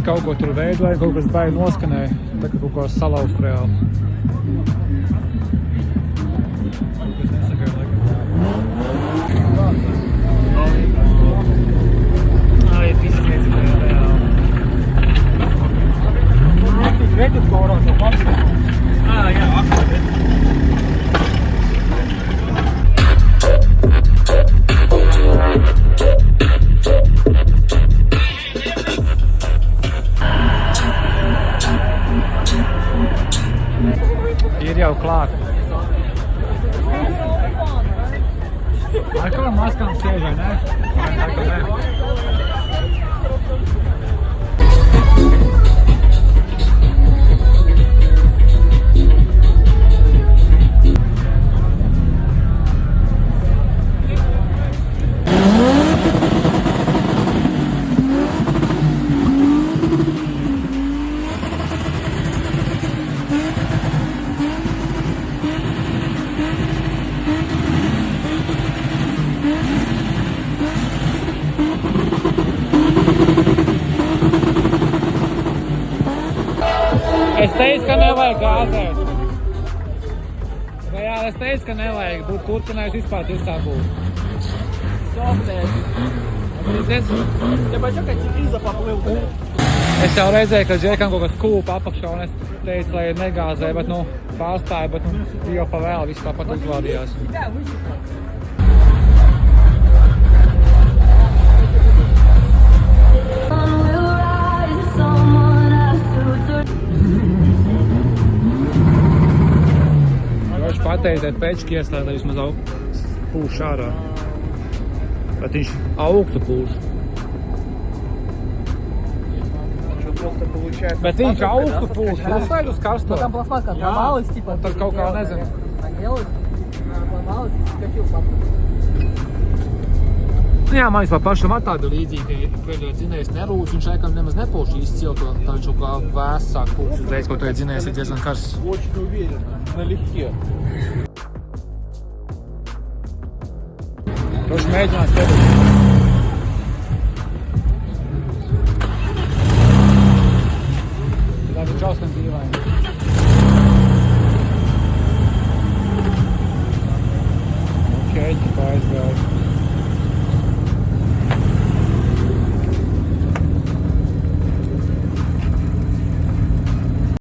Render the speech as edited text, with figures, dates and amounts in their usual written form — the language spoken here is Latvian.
kaut ko tur veidoja, kaut kas baigi noskanēja, tā kā kaut ko salauzt reāli. Ai, izsniedz reāli. Redzi, ko varētu pašķiet? Jā, aktuāli. Ir jau klāt. Ar kādām maskām sēž, vai ne? Ar kā ne? Es teicu, ka nevajag gāzēt. Reāli, es teicu, ka nevajag būt turpinājis vispār tiesā būt. Softies. Ja baļķo, ka Cigiza paplīv. Es jau redzēju, ka Džekam kaut kas kūpa apakšā, un es teicu, lai negāzē, bet, pārstāja, bet, jau pa vēl viss tāpat uzvādījās. Viņš pateicēt pečki ieslēgt, lai vismaz pūš ārā. Bet viņš augstu pūš. Bet viņš augstu pūš, uzslēdz uz karsto. Там пластмасска отломалась, типа. Tad kaut kā nezinu. Нагрелась, отломалась и скочил папа. Jā, man vispār pašam tāda līdzīgi, ka dzinējs nerūš, viņš laikam nemaz nepūš izcilto, tā viņš kaut kā vēsāk pūš uzreiz, ko dzinējs ir diezgan karsts. Очень уверенно, налегке. Viņš mēģinās tevi. Tā ir čauskan dīvaini. Ok, ķipā aizgāju.